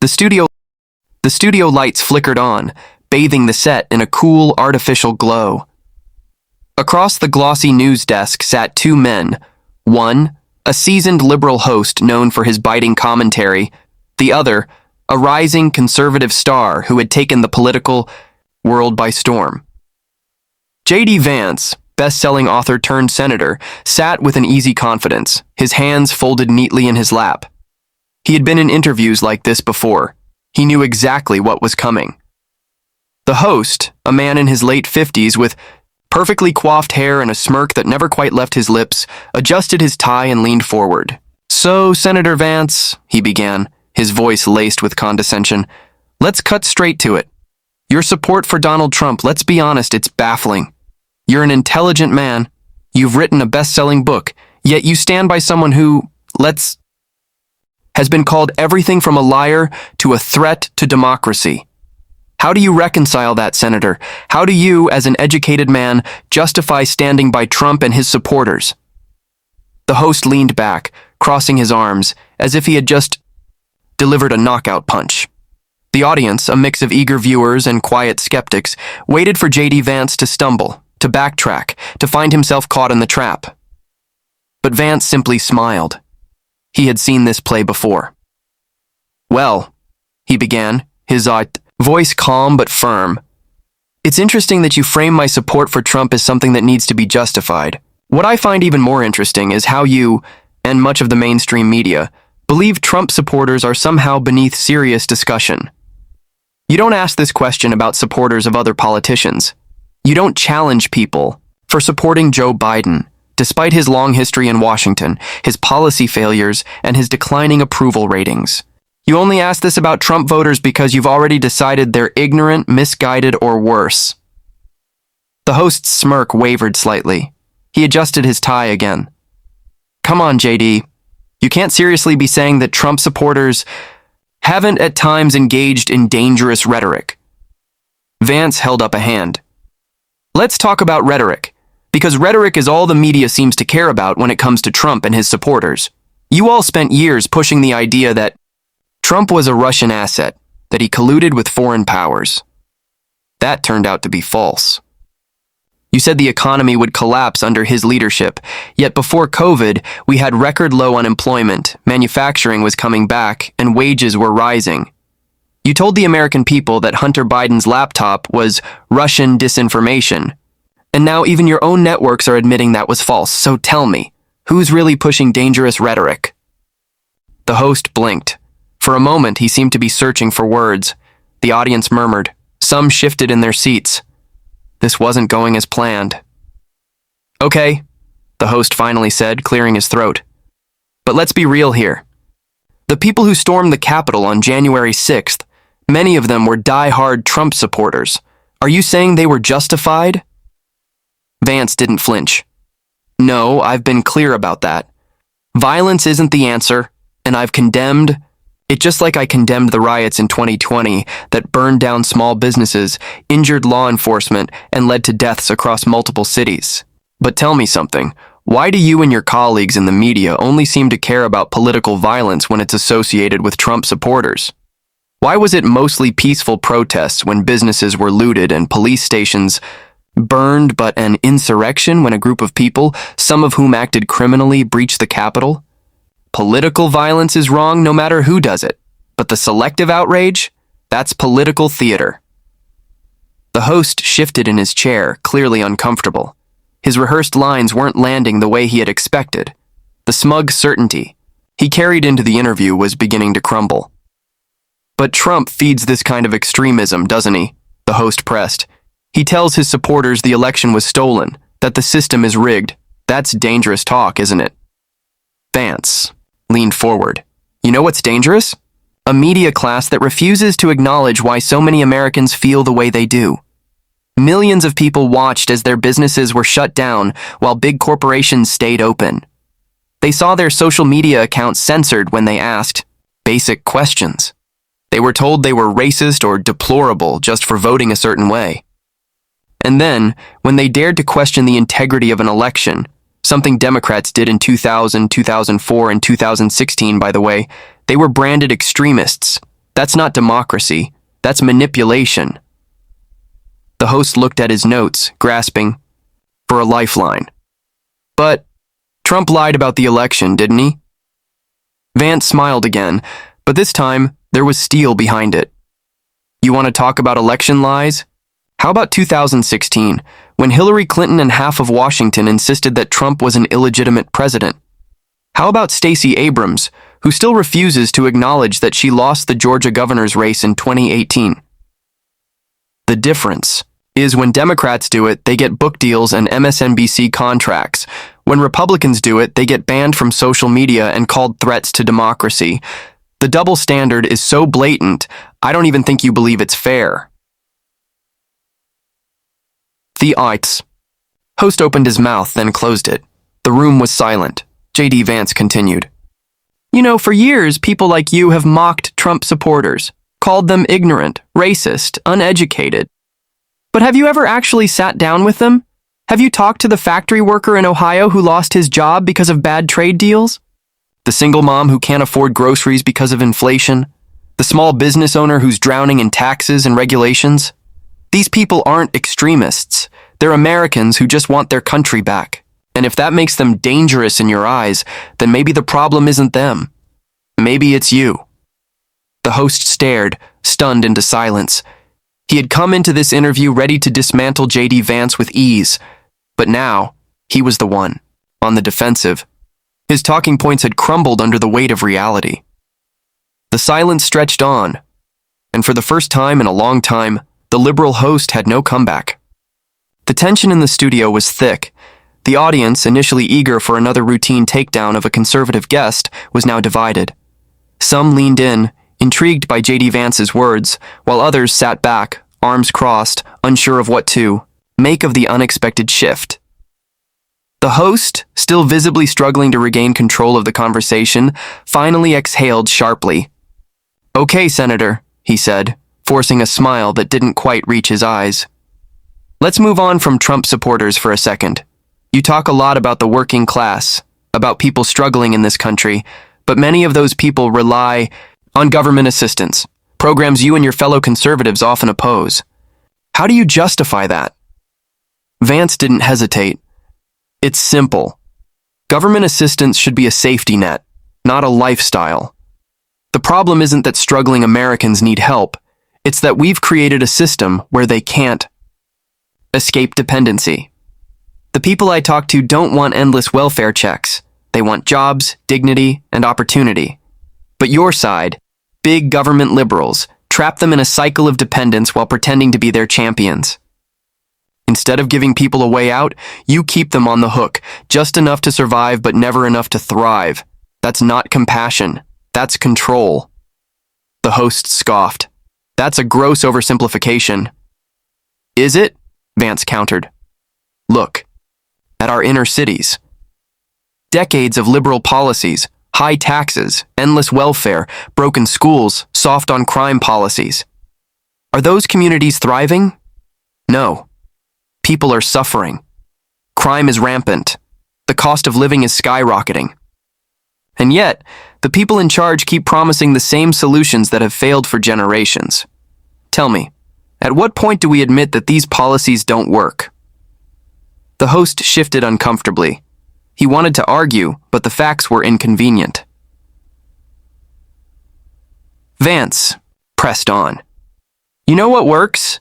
The studio The studio lights flickered on, bathing the set in a cool, artificial glow. Across the glossy news desk sat two men. One, a seasoned liberal host known for his biting commentary. The other, a rising conservative star who had taken the political world by storm. JD Vance, best-selling author turned senator, sat with an easy confidence, his hands folded neatly in his lap. He had been in interviews like this before. He knew exactly what was coming. The host, a man in his late 50s with perfectly coiffed hair and a smirk that never quite left his lips, adjusted his tie and leaned forward. "So, Senator Vance," he began, his voice laced with condescension, "let's cut straight to it. Your support for Donald Trump, let's be honest, it's baffling. You're an intelligent man. You've written a best-selling book, yet you stand by someone who, has been called everything from a liar to a threat to democracy. How do you reconcile that, Senator? How do you, as an educated man, justify standing by Trump and his supporters?" The host leaned back, crossing his arms, as if he had just delivered a knockout punch. The audience, a mix of eager viewers and quiet skeptics, waited for JD Vance to stumble, to backtrack, to find himself caught in the trap. But Vance simply smiled. He had seen this play before. "Well," he began, his voice calm but firm, "it's interesting that you frame my support for Trump as something that needs to be justified. What I find even more interesting is how you, and much of the mainstream media, believe Trump supporters are somehow beneath serious discussion. You don't ask this question about supporters of other politicians. You don't challenge people for supporting Joe Biden, despite his long history in Washington, his policy failures, and his declining approval ratings. You only ask this about Trump voters because you've already decided they're ignorant, misguided, or worse." The host's smirk wavered slightly. He adjusted his tie again. "Come on, JD. You can't seriously be saying that Trump supporters haven't at times engaged in dangerous rhetoric." Vance held up a hand. "Let's talk about rhetoric, because rhetoric is all the media seems to care about when it comes to Trump and his supporters. You all spent years pushing the idea that Trump was a Russian asset, that he colluded with foreign powers. That turned out to be false. You said the economy would collapse under his leadership, yet before COVID, we had record low unemployment, manufacturing was coming back, and wages were rising. You told the American people that Hunter Biden's laptop was Russian disinformation, and now even your own networks are admitting that was false. So tell me, who's really pushing dangerous rhetoric?" The host blinked. For a moment, he seemed to be searching for words. The audience murmured. Some shifted in their seats. This wasn't going as planned. "Okay," the host finally said, clearing his throat. "But let's be real here. The people who stormed the Capitol on January 6th, many of them were die-hard Trump supporters. Are you saying they were justified?" Vance didn't flinch. "No, I've been clear about that. Violence isn't the answer, and I've condemned it just like I condemned the riots in 2020 that burned down small businesses, injured law enforcement, and led to deaths across multiple cities. But tell me something. Why do you and your colleagues in the media only seem to care about political violence when it's associated with Trump supporters? Why was it mostly peaceful protests when businesses were looted and police stations burned, but an insurrection when a group of people, some of whom acted criminally, breached the Capitol? Political violence is wrong no matter who does it, but the selective outrage? That's political theater." The host shifted in his chair, clearly uncomfortable. His rehearsed lines weren't landing the way he had expected. The smug certainty he carried into the interview was beginning to crumble. "But Trump feeds this kind of extremism, doesn't he?" the host pressed. "He tells his supporters the election was stolen, that the system is rigged. That's dangerous talk, isn't it?" Vance leaned forward. "You know what's dangerous? A media class that refuses to acknowledge why so many Americans feel the way they do. Millions of people watched as their businesses were shut down while big corporations stayed open. They saw their social media accounts censored when they asked basic questions. They were told they were racist or deplorable just for voting a certain way. And then, when they dared to question the integrity of an election, something Democrats did in 2000, 2004, and 2016, by the way, they were branded extremists, That's not democracy. That's manipulation. The host looked at his notes, grasping for a lifeline. But Trump lied about the election, didn't he? Vance smiled again, but this time there was steel behind it. You want to talk about election lies? How about 2016, when Hillary Clinton and half of Washington insisted that Trump was an illegitimate president? How about Stacey Abrams, who still refuses to acknowledge that she lost the Georgia governor's race in 2018? The difference is when Democrats do it, they get book deals and MSNBC contracts. When Republicans do it, they get banned from social media and called threats to democracy. The double standard is so blatant, I don't even think you believe it's fair. The ites. Host opened his mouth, then closed it. The room was silent. JD Vance continued. You know, for years, people like you have mocked Trump supporters, called them ignorant, racist, uneducated. But have you ever actually sat down with them? Have you talked to the factory worker in Ohio who lost his job because of bad trade deals? The single mom who can't afford groceries because of inflation? The small business owner who's drowning in taxes and regulations? These people aren't extremists. They're Americans who just want their country back. And if that makes them dangerous in your eyes, then maybe the problem isn't them. Maybe it's you. The host stared, stunned into silence. He had come into this interview ready to dismantle JD Vance with ease, but now he was the one, on the defensive. His talking points had crumbled under the weight of reality. The silence stretched on, and for the first time in a long time, the liberal host had no comeback. The tension in the studio was thick. The audience, initially eager for another routine takedown of a conservative guest, was now divided. Some leaned in, intrigued by JD Vance's words, while others sat back, arms crossed, unsure of what to make of the unexpected shift. The host, still visibly struggling to regain control of the conversation, finally exhaled sharply. Okay, Senator, he said, forcing a smile that didn't quite reach his eyes. Let's move on from Trump supporters for a second. You talk a lot about the working class, about people struggling in this country, but many of those people rely on government assistance, programs you and your fellow conservatives often oppose. How do you justify that? Vance didn't hesitate. It's simple. Government assistance should be a safety net, not a lifestyle. The problem isn't that struggling Americans need help. It's that we've created a system where they can't escape dependency. The people I talk to don't want endless welfare checks. They want jobs, dignity, and opportunity. But your side, big government liberals, trap them in a cycle of dependence while pretending to be their champions. Instead of giving people a way out, you keep them on the hook, just enough to survive but never enough to thrive. That's not compassion. That's control. The host scoffed. That's a gross oversimplification. Is it? Vance countered. Look at our inner cities. Decades of liberal policies, high taxes, endless welfare, broken schools, soft on crime policies. Are those communities thriving? No. People are suffering. Crime is rampant. The cost of living is skyrocketing. And yet, the people in charge keep promising the same solutions that have failed for generations. Tell me, at what point do we admit that these policies don't work? The host shifted uncomfortably. He wanted to argue, but the facts were inconvenient. Vance pressed on. You know what works?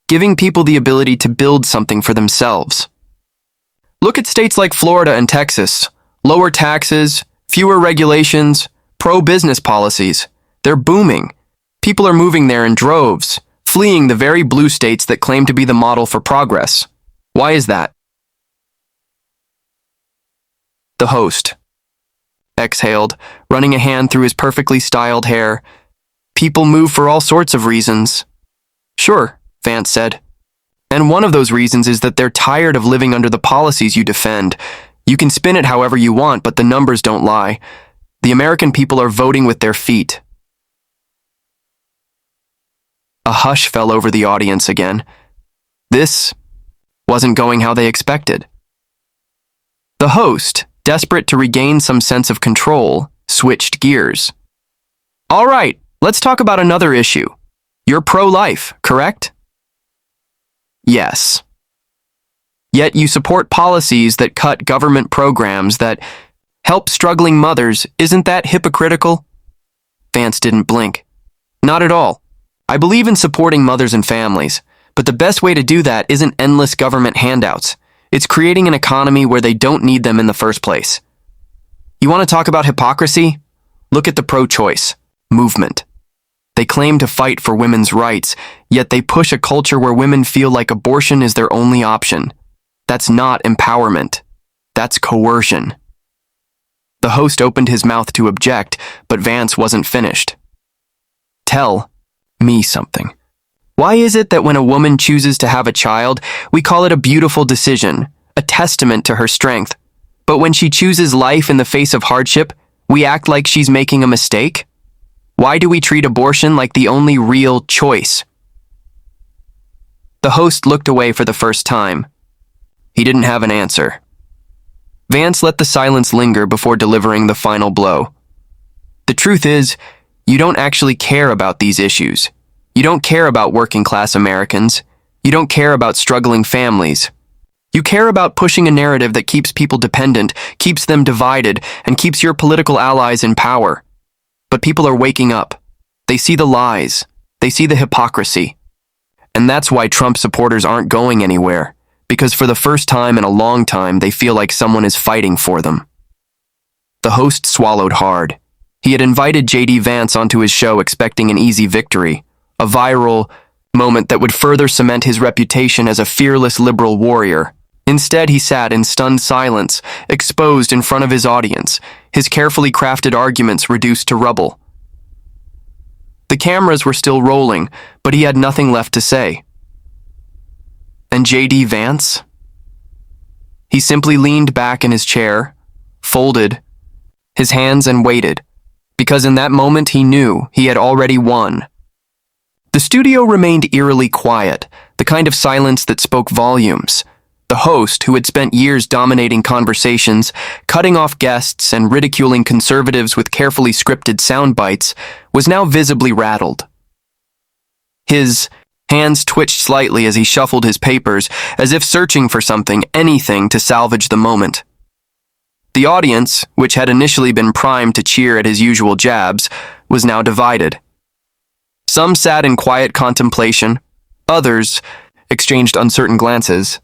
Giving people the ability to build something for themselves. Look at states like Florida and Texas. Lower taxes, fewer regulations, pro-business policies. They're booming. People are moving there in droves, fleeing the very blue states that claim to be the model for progress. Why is that? The host exhaled, running a hand through his perfectly styled hair. People move for all sorts of reasons. Sure, Vance said. And one of those reasons is that they're tired of living under the policies you defend. You can spin it however you want, but the numbers don't lie. The American people are voting with their feet. A hush fell over the audience again. This wasn't going how they expected. The host, desperate to regain some sense of control, switched gears. All right, Let's talk about another issue. You're pro-life, correct? Yes. Yet you support policies that cut government programs that help struggling mothers. Isn't that hypocritical? Vance didn't blink. Not at all. I believe in supporting mothers and families, but the best way to do that isn't endless government handouts. It's creating an economy where they don't need them in the first place. You want to talk about hypocrisy? Look at the pro-choice movement. They claim to fight for women's rights, yet they push a culture where women feel like abortion is their only option. That's not empowerment. That's coercion. The host opened his mouth to object, but Vance wasn't finished. Tell me something. Why is it that when a woman chooses to have a child, we call it a beautiful decision, a testament to her strength, but when she chooses life in the face of hardship, we act like she's making a mistake? Why do we treat abortion like the only real choice? The host looked away for the first time. He didn't have an answer. Vance let the silence linger before delivering the final blow. The truth is, you don't actually care about these issues. You don't care about working-class Americans. You don't care about struggling families. You care about pushing a narrative that keeps people dependent, keeps them divided, and keeps your political allies in power. But people are waking up. They see the lies. They see the hypocrisy. And that's why Trump supporters aren't going anywhere, because for the first time in a long time, they feel like someone is fighting for them. The host swallowed hard. He had invited JD Vance onto his show expecting an easy victory, a viral moment that would further cement his reputation as a fearless liberal warrior. Instead, he sat in stunned silence, exposed in front of his audience, his carefully crafted arguments reduced to rubble. The cameras were still rolling, but he had nothing left to say. And JD Vance? He simply leaned back in his chair, folded his hands and waited, because in that moment he knew he had already won. The studio remained eerily quiet, the kind of silence that spoke volumes. The host, who had spent years dominating conversations, cutting off guests and ridiculing conservatives with carefully scripted sound bites, was now visibly rattled. His hands twitched slightly as he shuffled his papers, as if searching for something, anything to salvage the moment. The audience, which had initially been primed to cheer at his usual jabs, was now divided. Some sat in quiet contemplation, others exchanged uncertain glances.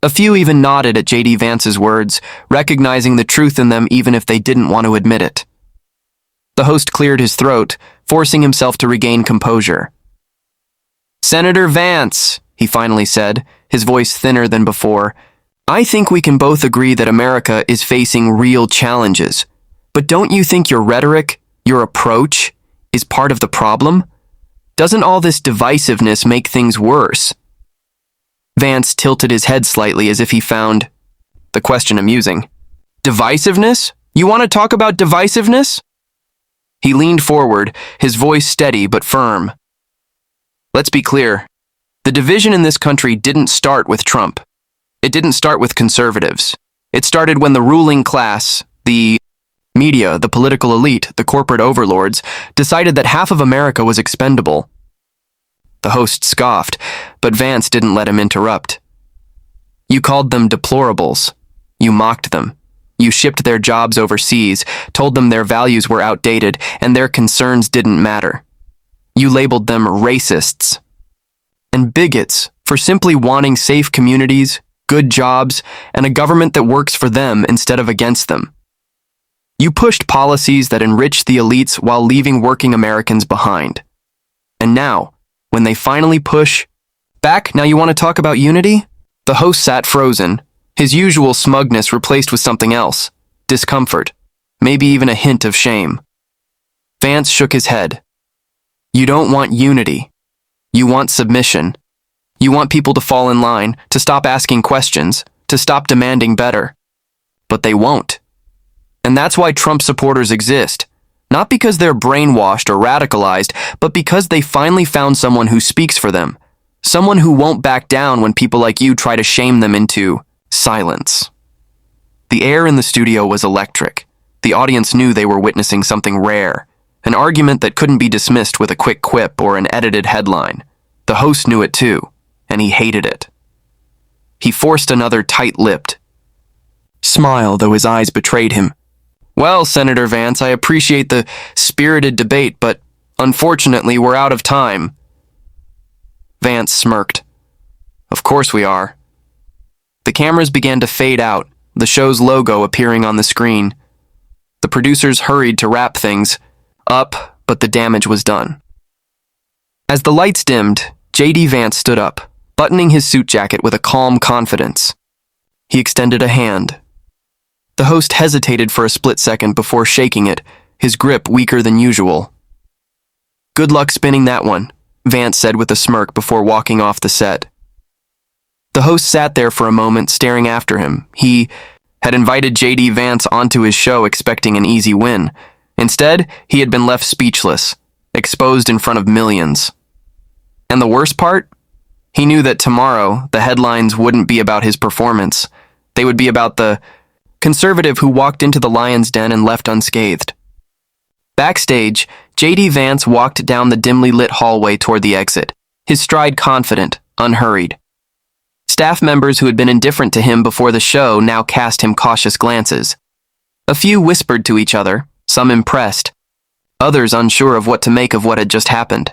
A few even nodded at JD Vance's words, recognizing the truth in them even if they didn't want to admit it. The host cleared his throat, forcing himself to regain composure. "Senator Vance," he finally said, his voice thinner than before, "I think we can both agree that America is facing real challenges. But don't you think your rhetoric, your approach, is part of the problem? Doesn't all this divisiveness make things worse?" Vance tilted his head slightly as if he found the question amusing. "Divisiveness? You want to talk about divisiveness?" He leaned forward, his voice steady but firm. "Let's be clear. The division in this country didn't start with Trump. It didn't start with conservatives. It started when the ruling class, the media, the political elite, the corporate overlords, decided that half of America was expendable." The host scoffed, but Vance didn't let him interrupt. "You called them deplorables. You mocked them. You shipped their jobs overseas, told them their values were outdated, and their concerns didn't matter. You labeled them racists and bigots for simply wanting safe communities, good jobs, and a government that works for them instead of against them. You pushed policies that enriched the elites while leaving working Americans behind. And now, when they finally push back, now you want to talk about unity?" The host sat frozen, his usual smugness replaced with something else, discomfort, maybe even a hint of shame. Vance shook his head. "You don't want unity. You want submission. You want people to fall in line, to stop asking questions, to stop demanding better. But they won't. And that's why Trump supporters exist. Not because they're brainwashed or radicalized, but because they finally found someone who speaks for them. Someone who won't back down when people like you try to shame them into silence." The air in the studio was electric. The audience knew they were witnessing something rare. An argument that couldn't be dismissed with a quick quip or an edited headline. The host knew it too, and he hated it. He forced another tight-lipped smile, though his eyes betrayed him. Well, Senator Vance, I appreciate the spirited debate, but unfortunately we're out of time. Vance smirked. Of course we are. The cameras began to fade out, the show's logo appearing on the screen. The producers hurried to wrap things up, but the damage was done. As the lights dimmed, JD Vance stood up, buttoning his suit jacket with a calm confidence. He extended a hand. The host hesitated for a split second before shaking it, his grip weaker than usual. Good luck spinning that one, Vance said with a smirk before walking off the set. The host sat there for a moment, staring after him. He had invited JD Vance onto his show expecting an easy win. Instead, he had been left speechless, exposed in front of millions. And the worst part? He knew that tomorrow, the headlines wouldn't be about his performance. They would be about the conservative who walked into the lion's den and left unscathed. Backstage, JD Vance walked down the dimly lit hallway toward the exit, his stride confident, unhurried. Staff members who had been indifferent to him before the show now cast him cautious glances. A few whispered to each other, some impressed, others unsure of what to make of what had just happened.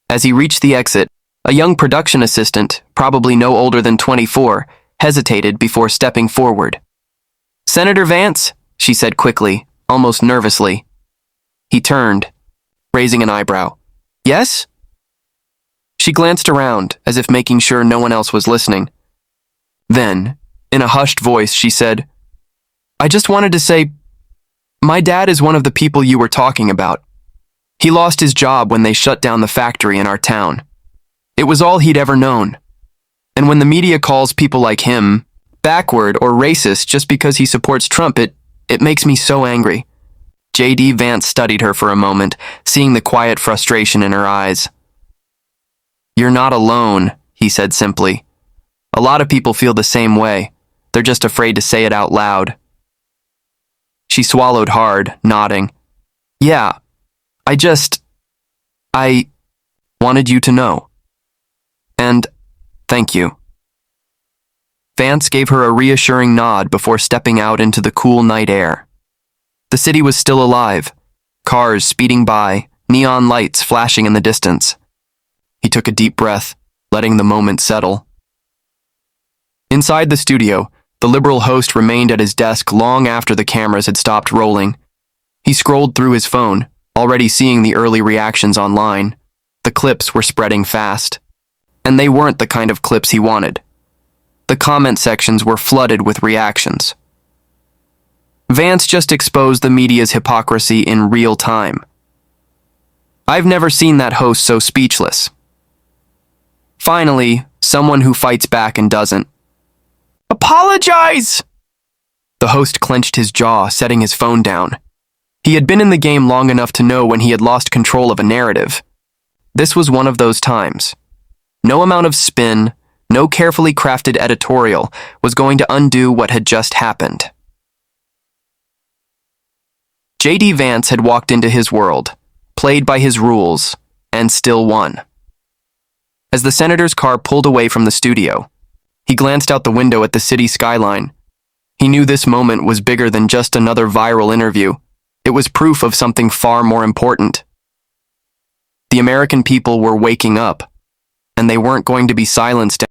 As he reached the exit, a young production assistant, probably no older than 24, hesitated before stepping forward. Senator Vance, she said quickly, almost nervously. He turned, raising an eyebrow. Yes? She glanced around, as if making sure no one else was listening. Then, in a hushed voice, she said, I just wanted to say, my dad is one of the people you were talking about. He lost his job when they shut down the factory in our town. It was all he'd ever known. And when the media calls people like him backward or racist just because he supports Trump, it makes me so angry. JD Vance studied her for a moment, seeing the quiet frustration in her eyes. You're not alone, he said simply. A lot of people feel the same way. They're just afraid to say it out loud. She swallowed hard, nodding. Yeah, I wanted you to know. And thank you. Vance gave her a reassuring nod before stepping out into the cool night air. The city was still alive, cars speeding by, neon lights flashing in the distance. He took a deep breath, letting the moment settle. Inside the studio, the liberal host remained at his desk long after the cameras had stopped rolling. He scrolled through his phone, already seeing the early reactions online. The clips were spreading fast. And they weren't the kind of clips he wanted. The comment sections were flooded with reactions. Vance just exposed the media's hypocrisy in real time. I've never seen that host so speechless. Finally, someone who fights back and doesn't. Apologize! The host clenched his jaw, setting his phone down. He had been in the game long enough to know when he had lost control of a narrative. This was one of those times. No amount of spin, no carefully crafted editorial was going to undo what had just happened. JD Vance had walked into his world, played by his rules, and still won. As the senator's car pulled away from the studio, he glanced out the window at the city skyline. He knew this moment was bigger than just another viral interview. It was proof of something far more important. The American people were waking up, and they weren't going to be silenced